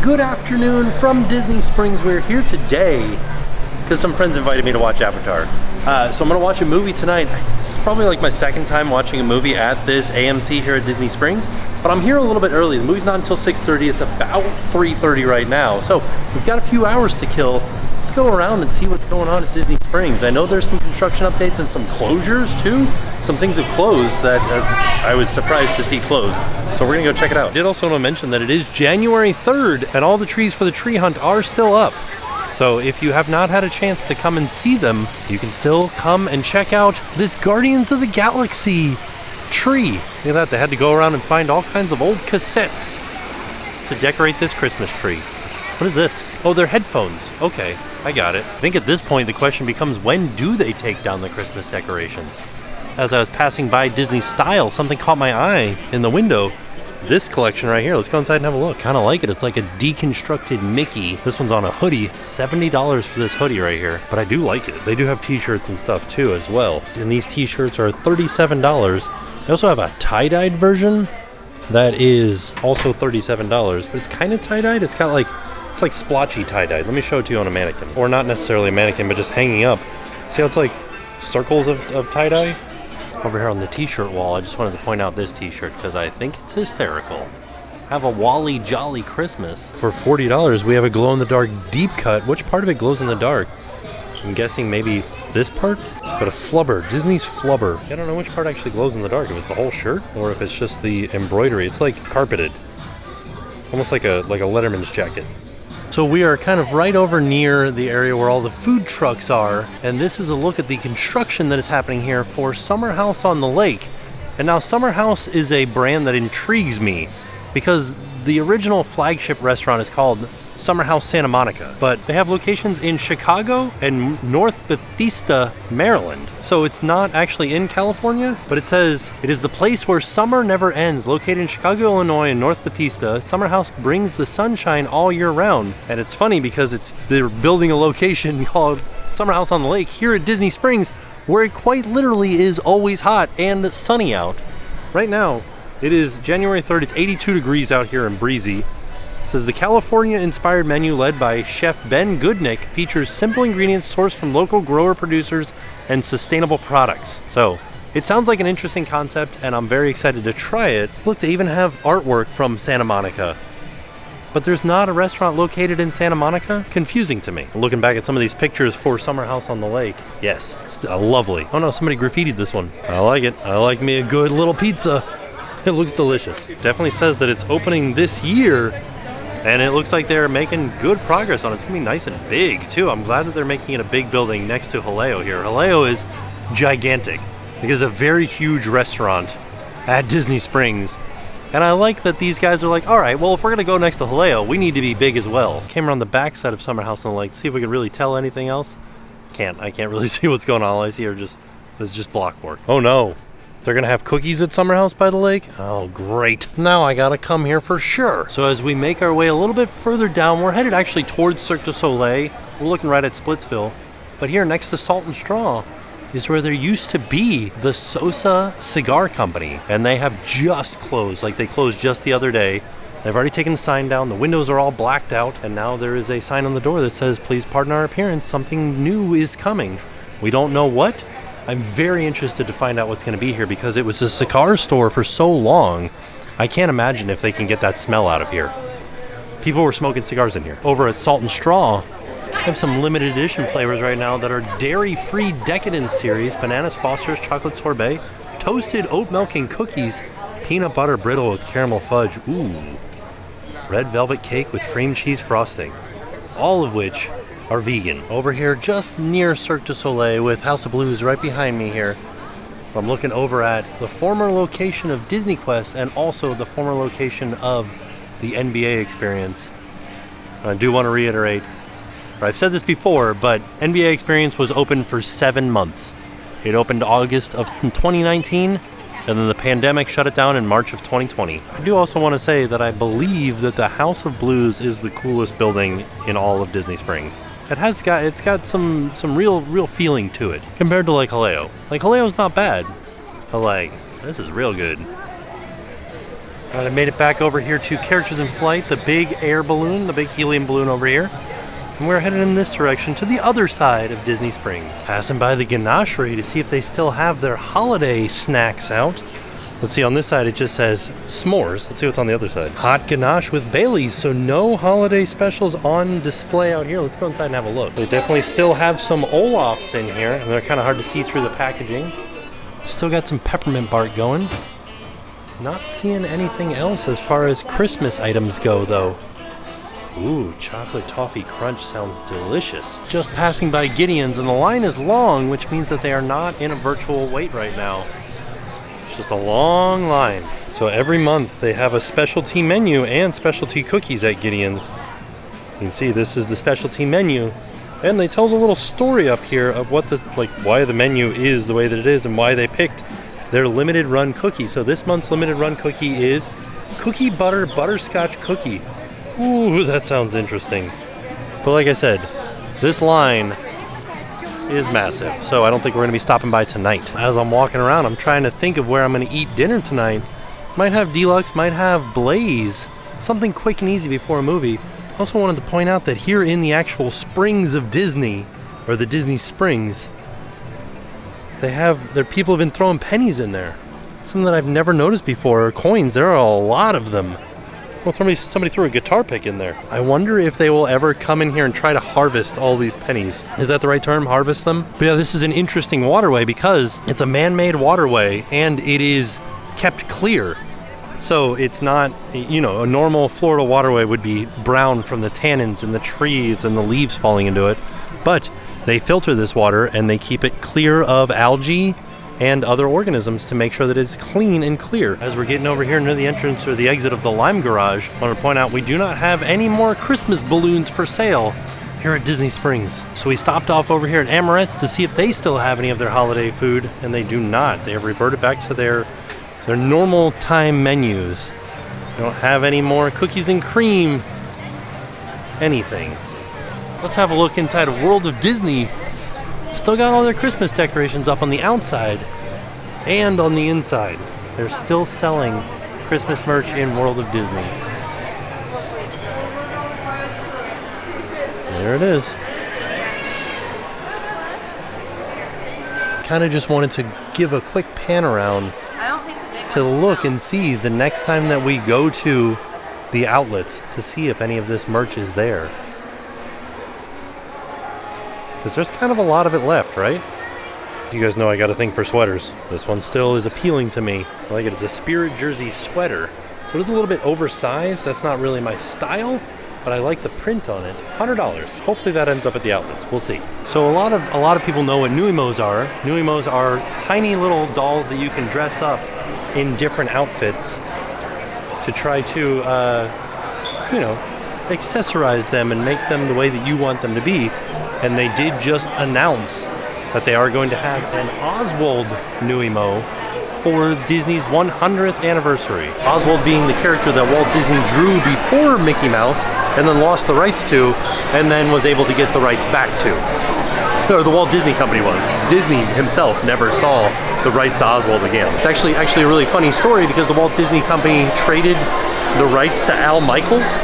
Good afternoon from Disney Springs. We're here today because some friends invited me to watch Avatar. So I'm gonna watch a movie tonight. This is probably like my second time watching a movie at this AMC here at Disney Springs, but I'm here a little bit early. The movie's not until 6:30. It's about 3:30 right now. So we've got a few hours to kill. Let's go around and see what's going on at Disney Springs. I know there's some construction updates and some closures too. Some things have closed that I was surprised to see closed. So we're gonna go check it out. I did also want to mention that it is January 3rd and all the trees for the tree hunt are still up. So if you have not had a chance to come and see them, you can still come and check out this Guardians of the Galaxy tree. Look at that, they had to go around and find all kinds of old cassettes to decorate this Christmas tree. What is this? Oh, they're headphones. Okay, I got it. I think at this point the question becomes, when do they take down the Christmas decorations? As I was passing by Disney Style, something caught my eye in the window. This collection right here, let's go inside and have a look. Kind of like it. It's like a deconstructed Mickey. This one's on a hoodie. $70 for this hoodie right here. But I do like it. They do have t-shirts and stuff too as well. And these t-shirts are $37. They also have a tie-dyed version that is also $37, but it's kind of tie-dyed. It's got like, it's like splotchy tie-dyed. Let me show it to you on a mannequin. Or not necessarily a mannequin, but just hanging up. See how it's like circles of tie-dye? Over here on the t-shirt wall, I just wanted to point out this t-shirt because I think it's hysterical. Have a Wally Jolly Christmas. For $40, we have a glow-in-the-dark deep cut. Which part of it glows in the dark? I'm guessing maybe this part? But a flubber, Disney's flubber. I don't know which part actually glows in the dark. If it's the whole shirt or if it's just the embroidery. It's like carpeted. Almost like a Letterman's jacket. So we are kind of right over near the area where all the food trucks are, and this is a look at the construction that is happening here for Summer House on the Lake. And now Summer House is a brand that intrigues me because the original flagship restaurant is called Summer House Santa Monica, but they have locations in Chicago and North Bethesda, Maryland. So it's not actually in California, but it says it is the place where summer never ends. Located in Chicago, Illinois and North Bethesda, Summer House brings the sunshine all year round. And it's funny because they're building a location called Summer House on the Lake here at Disney Springs, where it quite literally is always hot and sunny out. Right now, it is January 3rd. It's 82 degrees out here and breezy. Says the California-inspired menu led by Chef Ben Goodnick features simple ingredients sourced from local grower producers and sustainable products. So it sounds like an interesting concept and I'm very excited to try it. Look, they even have artwork from Santa Monica. But there's not a restaurant located in Santa Monica? Confusing to me. Looking back at some of these pictures for Summer House on the Lake. Yes, it's lovely. Oh no, somebody graffitied this one. I like it. I like me a good little pizza. It looks delicious. Definitely says that it's opening this year. And it looks like they're making good progress on it. It's gonna be nice and big too. I'm glad that they're making it a big building next to Jaleo here. Jaleo is gigantic. It is a very huge restaurant at Disney Springs. And I like that these guys are like, all right, well, if we're gonna go next to Jaleo, we need to be big as well. Came around the back side of Summer House on the Lake, see if we can really tell anything else. I can't really see what's going on. All I see are is just block work. Oh no. They're gonna have cookies at Summer House by the Lake? Oh, great. Now I gotta come here for sure. So as we make our way a little bit further down, we're headed actually towards Cirque du Soleil. We're looking right at Splitsville. But here next to Salt and Straw is where there used to be the Sosa Cigar Company. And they have just closed, like they closed just the other day. They've already taken the sign down. The windows are all blacked out. And now there is a sign on the door that says, please pardon our appearance. Something new is coming. We don't know what. I'm very interested to find out what's going to be here because it was a cigar store for so long. I can't imagine if they can get that smell out of here. People were smoking cigars in here. Over at Salt and Straw, I have some limited edition flavors right now that are dairy-free Decadence series, bananas, Foster's, chocolate sorbet, toasted oat milk and cookies, peanut butter brittle with caramel fudge, ooh, red velvet cake with cream cheese frosting, all of which are vegan. Over here just near Cirque du Soleil with House of Blues right behind me here. I'm looking over at the former location of Disney Quest and also the former location of the NBA experience. I do want to reiterate, I've said this before, but NBA experience was open for 7 months. It opened August of 2019 and then the pandemic shut it down in March of 2020. I do also want to say that I believe that the House of Blues is the coolest building in all of Disney Springs. It's got some real feeling to it compared to like Jaleo. Like Jaleo's not bad, but like this is real good. Alright, I made it back over here to Characters in Flight, the big air balloon, the big helium balloon over here. And we're headed in this direction to the other side of Disney Springs. Passing by the ganachery to see if they still have their holiday snacks out. Let's see, on this side it just says s'mores. Let's see what's on the other side. Hot ganache with Bailey's, so no holiday specials on display out here. Let's go inside and have a look. They definitely still have some Olafs in here, and they're kind of hard to see through the packaging. Still got some peppermint bark going. Not seeing anything else as far as Christmas items go, though. Ooh, chocolate toffee crunch sounds delicious. Just passing by Gideon's, and the line is long, which means that they are not in a virtual wait right now. It's just a long line. So every month they have a specialty menu and specialty cookies at Gideon's. You can see this is the specialty menu, and they tell the little story up here of what why the menu is the way that it is and why they picked their limited run cookie. So this month's limited run cookie is cookie butter butterscotch cookie. Ooh, that sounds interesting. But like I said, this line is massive, so I don't think we're gonna be stopping by tonight. As I'm walking around, I'm trying to think of where I'm gonna eat dinner tonight. Might have D-Luxe, might have Blaze. Something quick and easy before a movie. Also wanted to point out that here in the actual Springs of Disney, or the Disney Springs, their people have been throwing pennies in there. Something that I've never noticed before, or coins. There are a lot of them. Well, somebody threw a guitar pick in there. I wonder if they will ever come in here and try to harvest all these pennies. Is that the right term, harvest them? But yeah, this is an interesting waterway because it's a man-made waterway and it is kept clear. So it's not, a normal Florida waterway would be brown from the tannins and the trees and the leaves falling into it. But they filter this water and they keep it clear of algae and other organisms to make sure that it's clean and clear. As we're getting over here near the entrance or the exit of the Lime Garage, I want to point out we do not have any more Christmas balloons for sale here at Disney Springs. So we stopped off over here at Amorette's to see if they still have any of their holiday food, and they do not. They have reverted back to their normal time menus. They don't have any more cookies and cream, anything. Let's have a look inside of World of Disney. Still got all their Christmas decorations up on the outside and on the inside. They're still selling Christmas merch in World of Disney. There it is. Kind of just wanted to give a quick pan around to look and see the next time that we go to the outlets to see if any of this merch is there. Because there's kind of a lot of it left, right? You guys know I got a thing for sweaters. This one still is appealing to me. I like it. It's a Spirit Jersey sweater. So it is a little bit oversized. That's not really my style, but I like the print on it. $100. Hopefully that ends up at the outlets. We'll see. So a lot of people know what Nuimos are. Nuimos are tiny little dolls that you can dress up in different outfits to try to, accessorize them and make them the way that you want them to be. And they did just announce that they are going to have an Oswald Nuimo for Disney's 100th anniversary. Oswald being the character that Walt Disney drew before Mickey Mouse and then lost the rights to and then was able to get the rights back to. Or the Walt Disney Company was. Disney himself never saw the rights to Oswald again. It's actually a really funny story because the Walt Disney Company traded the rights to Al Michaels,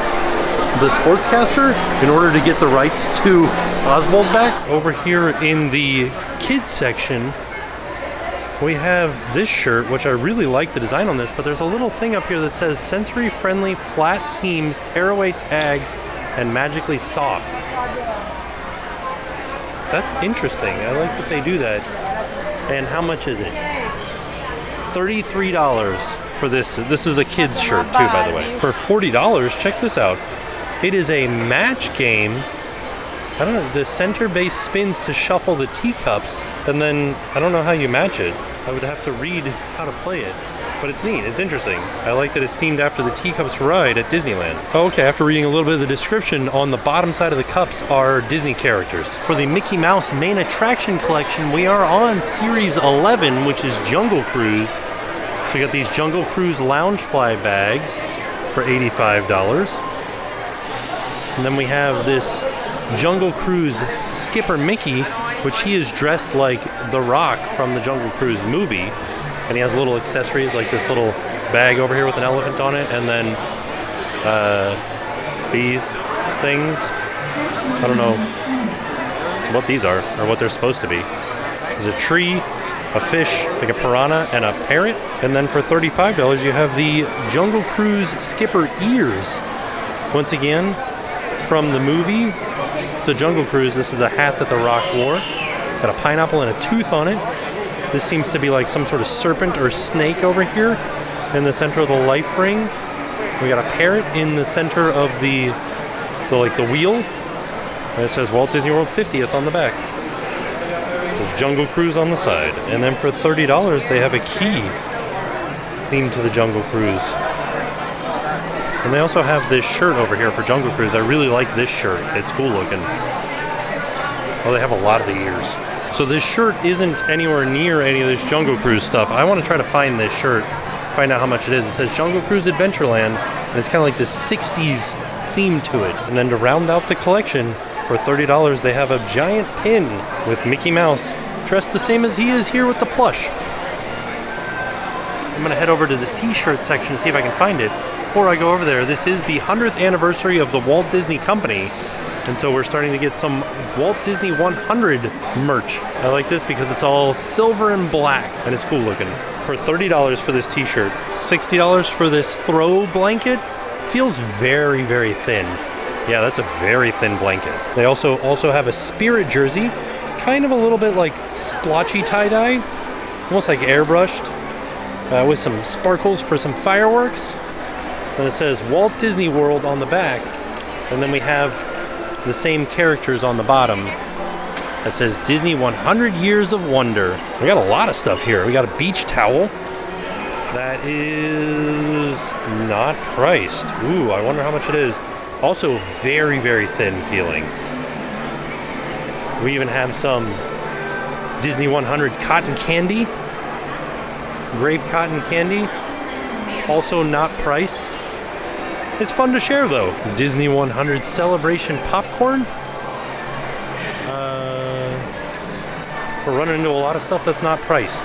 the sportscaster, in order to get the rights to Oswald back. Over here in the kids section, we have this shirt, which I really like the design on this, but there's a little thing up here that says sensory friendly, flat seams, tearaway tags, and magically soft. That's interesting. I like that they do that. And how much is it? $33 for this. This is a kid's shirt too, by the way. For $40, check this out. It is a match game. I don't know, the center base spins to shuffle the teacups, and then I don't know how you match it. I would have to read how to play it. But it's neat, it's interesting. I like that it's themed after the teacups ride at Disneyland. Okay, after reading a little bit of the description, on the bottom side of the cups are Disney characters. For the Mickey Mouse main attraction collection, we are on Series 11, which is Jungle Cruise. So we got these Jungle Cruise Loungefly bags for $85. And then we have this Jungle Cruise Skipper Mickey, which he is dressed like The Rock from the Jungle Cruise movie. And he has little accessories like this little bag over here with an elephant on it, and then these things. I don't know what these are or what they're supposed to be. There's a tree, a fish, like a piranha, and a parrot. And then for $35, you have the Jungle Cruise skipper ears. Once again, from the movie, The Jungle Cruise, this is a hat that The Rock wore. It's got a pineapple and a tooth on it. This seems to be like some sort of serpent or snake over here in the center of the life ring. We got a parrot in the center of the wheel. And it says Walt Disney World 50th on the back. It says Jungle Cruise on the side. And then for $30, they have a key themed to the Jungle Cruise. And they also have this shirt over here for Jungle Cruise. I really like this shirt. It's cool looking. Well, they have a lot of the ears. So this shirt isn't anywhere near any of this Jungle Cruise stuff. I want to try to find this shirt, find out how much it is. It says Jungle Cruise Adventureland, and it's kind of like this 60s theme to it. And then to round out the collection, for $30, they have a giant pin with Mickey Mouse, dressed the same as he is here with the plush. I'm going to head over to the T-shirt section to see if I can find it. Before I go over there, this is the 100th anniversary of the Walt Disney Company. And so we're starting to get some Walt Disney 100 merch. I like this because it's all silver and black, and it's cool looking. For $30 for this t-shirt, $60 for this throw blanket. Feels very, very thin. Yeah, that's a very thin blanket. They also have a Spirit jersey, kind of a little bit like splotchy tie-dye, almost like airbrushed, with some sparkles for some fireworks. And it says Walt Disney World on the back, and then we have the same characters on the bottom that says Disney 100 Years of Wonder. We got a lot of stuff here. We got a beach towel that is not priced. Ooh, I wonder how much it is. Also very, very thin feeling. We even have some Disney 100 cotton candy, grape cotton candy, also not priced. It's fun to share though. Disney 100 Celebration popcorn. We're running into a lot of stuff that's not priced.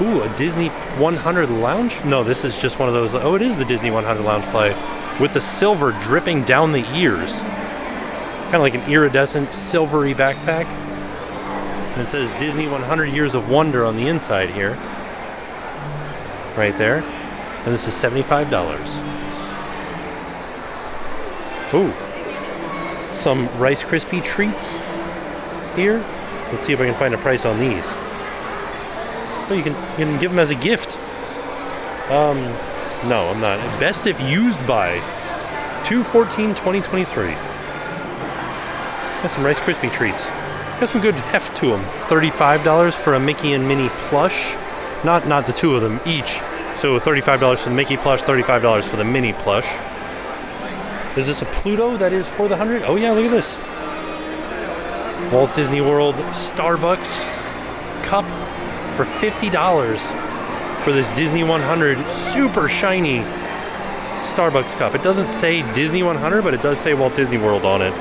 Ooh, a Disney 100 lounge? No, this is just one of those. Oh, it is the Disney 100 lounge fly with the silver dripping down the ears. Kind of like an iridescent silvery backpack. And it says Disney 100 Years of Wonder on the inside here. Right there. And this is $75. Ooh. Some Rice Krispie treats here. Let's see if I can find a price on these. Oh, you can give them as a gift. No, I'm not. Best if used by 2/14/2023. Got some Rice Krispie treats. Got some good heft to them. $35 for a Mickey and Minnie plush. Not the two of them each. So $35 for the Mickey plush, $35 for the Minnie plush. Is this a Pluto that is for the 100? Oh yeah, look at this. Walt Disney World Starbucks cup for $50 for this Disney 100 super shiny Starbucks cup. It doesn't say Disney 100, but it does say Walt Disney World on it.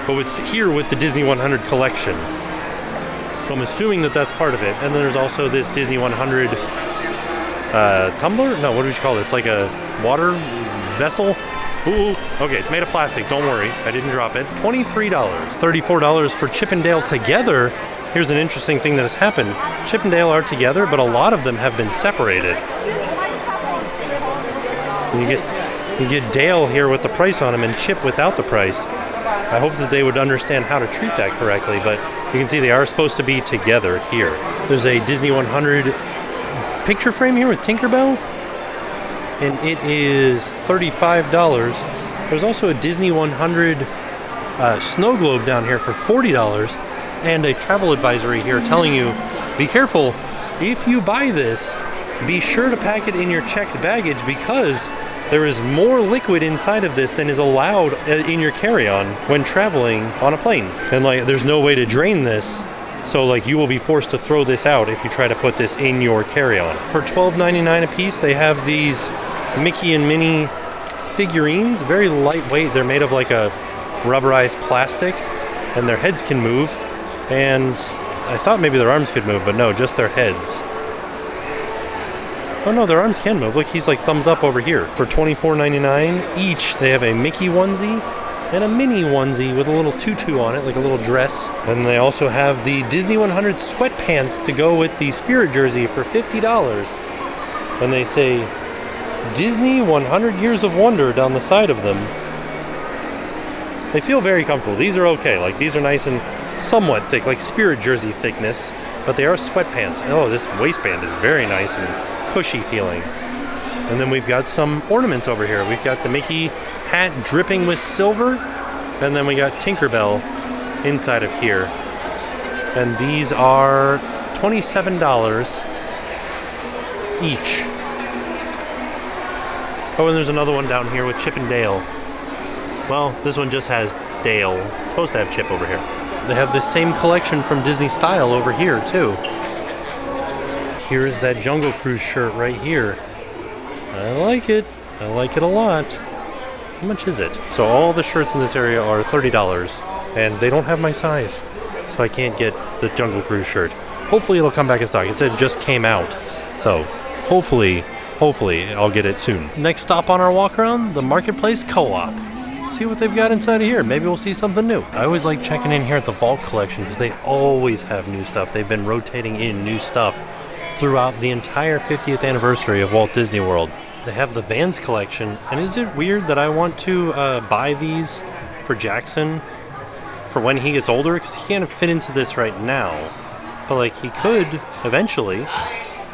But it's here with the Disney 100 collection. So I'm assuming that that's part of it. And then there's also this Disney 100 tumbler? No, what do you call this? Like a water vessel? Ooh, okay, it's made of plastic. Don't worry, I didn't drop it. $23. $34 for Chip 'n Dale Together. Here's an interesting thing that has happened. Chip 'n Dale are together, but a lot of them have been separated. You get Dale here with the price on them and Chip without the price. I hope that they would understand how to treat that correctly, but you can see they are supposed to be together here. There's a Disney 100 picture frame here with Tinkerbell, and it is $35. There's also a Disney 100 snow globe down here for $40, and a travel advisory here telling you, be careful, if you buy this, be sure to pack it in your checked baggage because there is more liquid inside of this than is allowed in your carry-on when traveling on a plane. And like, there's no way to drain this. So like you will be forced to throw this out if you try to put this in your carry-on. For $12.99 a piece, they have these Mickey and Minnie figurines, very lightweight. They're made of like a rubberized plastic, and their heads can move. And I thought maybe their arms could move, but no, just their heads. Oh no, their arms can move. Look, he's like thumbs up over here. For $24.99 each, they have a Mickey onesie and a Minnie onesie with a little tutu on it, like a little dress. And they also have the Disney 100 sweatpants to go with the Spirit jersey for $50. And they say Disney 100 Years of Wonder down the side of them. They feel very comfortable. These are okay. Like, these are nice and somewhat thick, like Spirit jersey thickness, but they are sweatpants. Oh, this waistband is very nice and cushy feeling. And then we've got some ornaments over here. We've got the Mickey hat dripping with silver, and then we got Tinkerbell inside of here. And these are $27 each. Oh, and there's another one down here with Chip and Dale. Well, this one just has Dale. It's supposed to have Chip over here. They have the same collection from Disney Style over here, too. Here is that Jungle Cruise shirt right here. I like it. I like it a lot. How much is it? So all the shirts in this area are $30, and they don't have my size, so I can't get the Jungle Cruise shirt. Hopefully it'll come back in stock. It said it just came out, so hopefully I'll get it soon. Next stop on our walk around, the Marketplace Co-op. See what they've got inside of here. Maybe we'll see something new. I always like checking in here at the Vault Collection because they always have new stuff. They've been rotating in new stuff throughout the entire 50th anniversary of Walt Disney World. They have the Vans collection, and is it weird that I want to buy these for Jackson for when he gets older? Because he can't fit into this right now, but like he could eventually,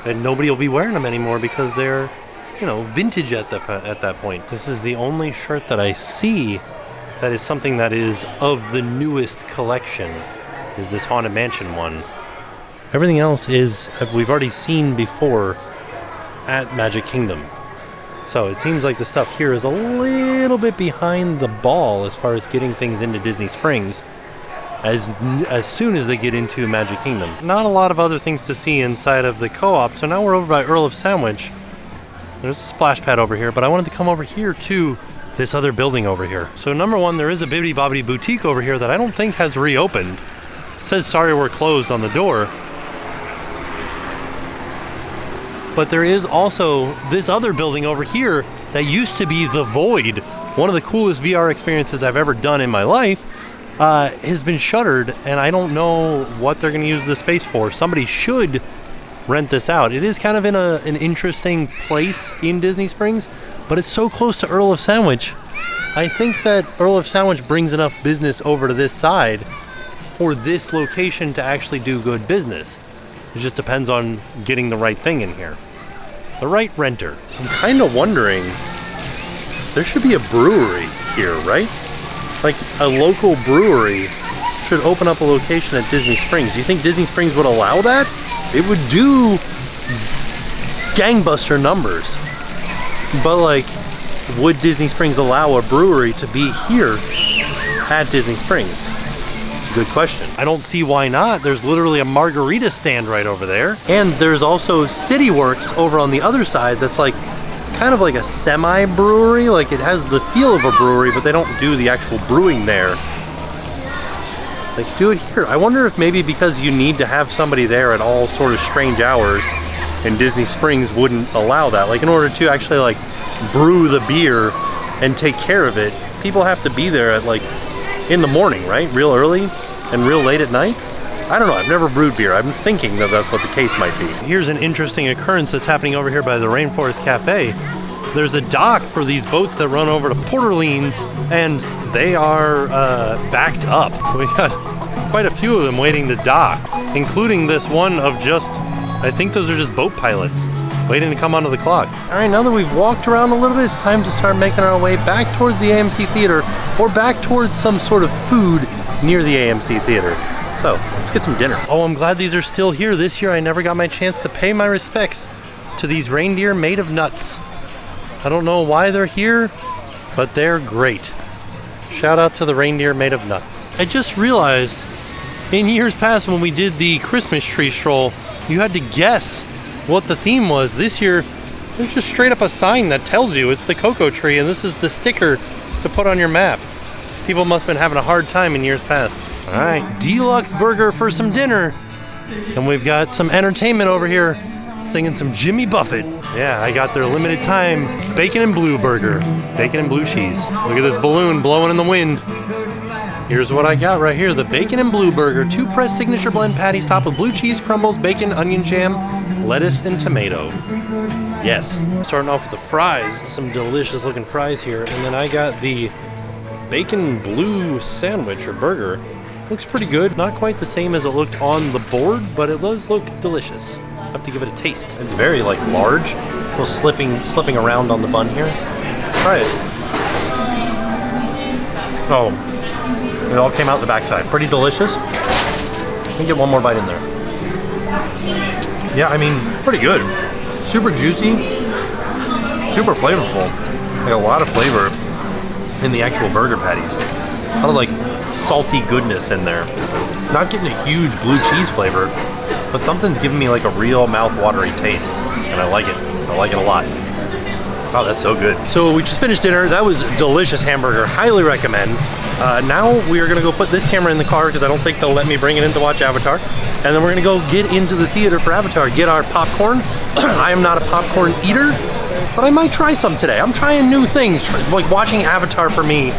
and nobody will be wearing them anymore because they're, you know, vintage at that point. This is the only shirt that I see that is something that is of the newest collection, is this Haunted Mansion one. Everything else is we've already seen before at Magic Kingdom. So it seems like the stuff here is a little bit behind the ball as far as getting things into Disney Springs as soon as they get into Magic Kingdom. Not a lot of other things to see inside of the co-op, so now we're over by Earl of Sandwich. There's a splash pad over here, but I wanted to come over here to this other building over here. So number one, there is a Bibbidi Bobbidi Boutique over here that I don't think has reopened. It says sorry we're closed on the door. But there is also this other building over here that used to be The Void. One of the coolest VR experiences I've ever done in my life has been shuttered, and I don't know what they're gonna use the space for. Somebody should rent this out. It is kind of in an interesting place in Disney Springs, but it's so close to Earl of Sandwich. I think that Earl of Sandwich brings enough business over to this side for this location to actually do good business. It just depends on getting the right thing in here. The right renter. I'm kind of wondering, there should be a brewery here, right? Like a local brewery should open up a location at Disney Springs. Do you think Disney Springs would allow that? It would do gangbuster numbers. But like, would Disney Springs allow a brewery to be here at Disney Springs? Good question. I don't see why not. There's literally a margarita stand right over there. And there's also City Works over on the other side that's like kind of like a semi-brewery. Like it has the feel of a brewery, but they don't do the actual brewing there. They could do it here. I wonder if maybe because you need to have somebody there at all sort of strange hours and Disney Springs wouldn't allow that. Like in order to actually like brew the beer and take care of it, people have to be there at like in the morning, right? Real early and real late at night? I don't know, I've never brewed beer. I'm thinking that that's what the case might be. Here's an interesting occurrence that's happening over here by the Rainforest Cafe. There's a dock for these boats that run over to Port Orleans, and they are backed up. We got quite a few of them waiting to dock, including this one of just, I think those are just boat pilots waiting to come onto the clock. All right, now that we've walked around a little bit, it's time to start making our way back towards the AMC Theater or back towards some sort of food near the AMC Theater. So let's get some dinner. Oh, I'm glad these are still here. This year I never got my chance to pay my respects to these reindeer made of nuts. I don't know why they're here, but they're great. Shout out to the reindeer made of nuts. I just realized in years past when we did the Christmas tree stroll, you had to guess what the theme was. This year, there's just straight up a sign that tells you it's the cocoa tree and this is the sticker to put on your map. People must have been having a hard time in years past. All right, D-Luxe burger for some dinner. And we've got some entertainment over here, singing some Jimmy Buffett. Yeah, I got their limited time bacon and blue burger. Bacon and blue cheese. Look at this balloon blowing in the wind. Here's what I got right here. The bacon and blue burger. 2 pressed signature blend patties topped with blue cheese, crumbles, bacon, onion jam, lettuce, and tomato. Yes. Starting off with the fries. Some delicious looking fries here. And then I got the bacon blue sandwich or burger. Looks pretty good. Not quite the same as it looked on the board, but it does look delicious. Have to give it a taste. It's very like large. A little slipping around on the bun here. Try it. Oh, it all came out the backside. Pretty delicious. Let me get one more bite in there. Yeah, I mean, pretty good. Super juicy, super flavorful. Like a lot of flavor in the actual burger patties. A lot of like salty goodness in there. Not getting a huge blue cheese flavor, but something's giving me like a real mouth-watery taste, and I like it. I like it a lot. Oh, that's so good. So we just finished dinner. That was a delicious hamburger. Highly recommend. Now we are gonna go put this camera in the car because I don't think they'll let me bring it in to watch Avatar. And then we're gonna go get into the theater for Avatar, get our popcorn. I am not a popcorn eater, but I might try some today. I'm trying new things. Like watching Avatar for me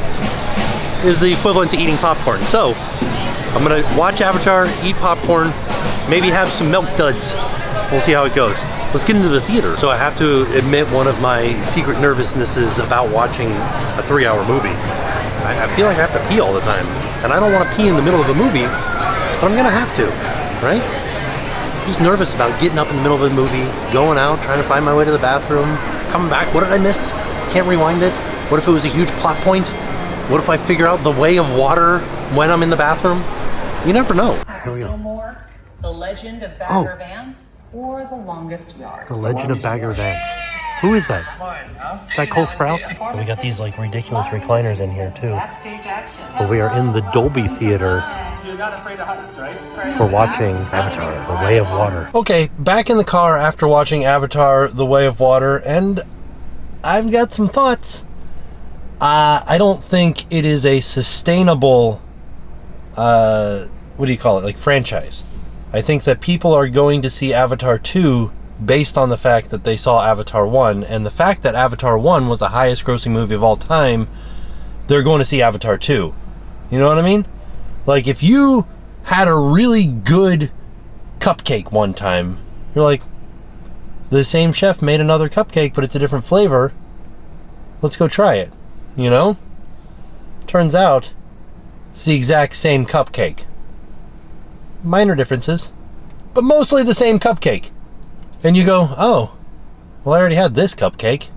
is the equivalent to eating popcorn. So I'm gonna watch Avatar, eat popcorn, maybe have some milk duds. We'll see how it goes. Let's get into the theater. So I have to admit one of my secret nervousnesses about watching a 3-hour movie. I feel like I have to pee all the time, and I don't want to pee in the middle of a movie, but I'm gonna have to, right? I'm just nervous about getting up in the middle of the movie, going out, trying to find my way to the bathroom, coming back. What did I miss? Can't rewind it. What if it was a huge plot point? What if I figure out the way of water when I'm in the bathroom? You never know. Here we go. More, the Legend of Bagger Vance, or The Longest Yard. The Legend of Bagger Vance. Who is that? Is that Cole Sprouse? And we got these like ridiculous recliners in here too. But we are in the Dolby Theater for watching Avatar, The Way of Water. Okay, back in the car after watching Avatar, The Way of Water, and I've got some thoughts. I don't think it is a sustainable, what do you call it, like franchise. I think that people are going to see Avatar 2 based on the fact that they saw Avatar 1, and the fact that Avatar 1 was the highest grossing movie of all time, they're going to see Avatar 2. You know what I mean? Like, if you had a really good cupcake one time, you're like, the same chef made another cupcake, but it's a different flavor. Let's go try it. You know? Turns out, it's the exact same cupcake. Minor differences, but mostly the same cupcake. And you go, oh, well, I already had this cupcake.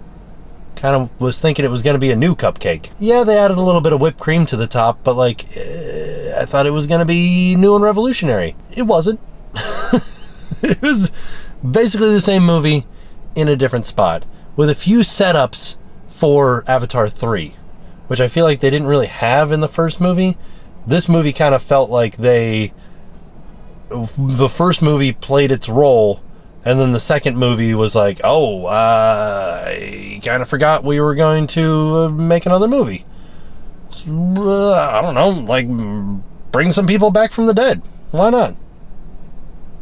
Kind of was thinking it was going to be a new cupcake. Yeah, they added a little bit of whipped cream to the top, but like, I thought it was going to be new and revolutionary. It wasn't. It was basically the same movie in a different spot, with a few setups for Avatar 3, which I feel like they didn't really have in the first movie. This movie kind of felt like the first movie played its role, and then the second movie was like, oh, I kind of forgot we were going to make another movie. I don't know, like, bring some people back from the dead. Why not?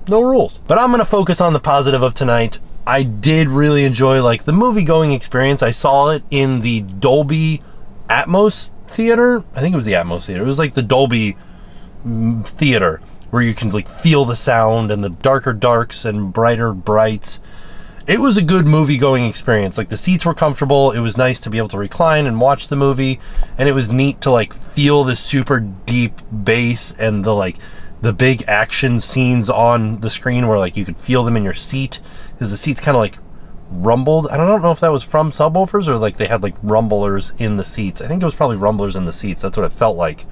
No rules. But I'm going to focus on the positive of tonight. I did really enjoy, like, the movie-going experience. I saw it in the Dolby Atmos theater. I think it was the Atmos theater. It was like the Dolby theater, where you can like feel the sound and the darker darks and brighter brights. It was a good movie going experience. Like, the seats were comfortable. It was nice to be able to recline and watch the movie, and it was neat to like feel the super deep bass and the like the big action scenes on the screen where like you could feel them in your seat, because the seats kind of like rumbled. I don't know if that was from subwoofers or like they had like rumblers in the seats. I think it was probably rumblers in the seats. That's what it felt like.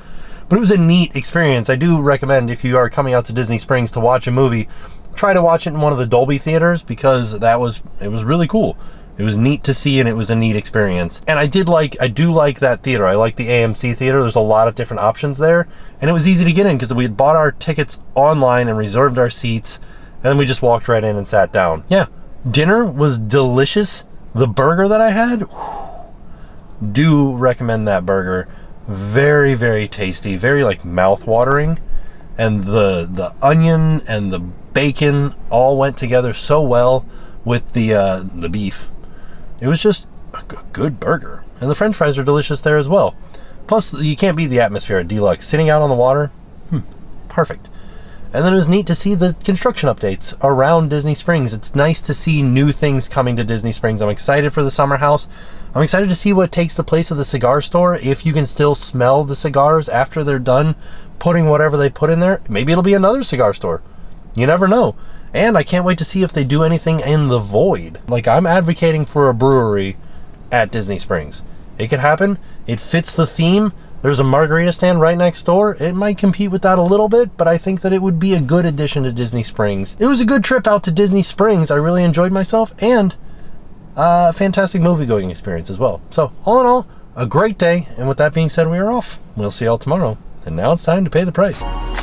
But it was a neat experience. I do recommend, if you are coming out to Disney Springs to watch a movie, try to watch it in one of the Dolby theaters, because it was really cool. It was neat to see, and it was a neat experience. And I do like that theater. I like the AMC theater. There's a lot of different options there, and it was easy to get in because we had bought our tickets online and reserved our seats, and then we just walked right in and sat down. Yeah, dinner was delicious. The burger that I had, do recommend that burger. Very, very tasty, very like mouth-watering, and the onion and the bacon all went together so well. with the beef. It was just a good burger. And the french fries are delicious there as well. Plus, you can't beat the atmosphere at D-Luxe. Sitting out on the water, perfect. And then it was neat to see the construction updates around Disney Springs. It's nice to see new things coming to Disney Springs. I'm excited for the summer house. I'm excited to see what takes the place of the cigar store. If you can still smell the cigars after they're done putting whatever they put in there, maybe it'll be another cigar store. You never know. And I can't wait to see if they do anything in the void. Like, I'm advocating for a brewery at Disney Springs. It could happen. It fits the theme. There's a margarita stand right next door. It might compete with that a little bit, but I think that it would be a good addition to Disney Springs. It was a good trip out to Disney Springs. I really enjoyed myself, and a fantastic movie-going experience as well. So, all in all, a great day. And with that being said, we are off. We'll see y'all tomorrow. And now it's time to pay the price.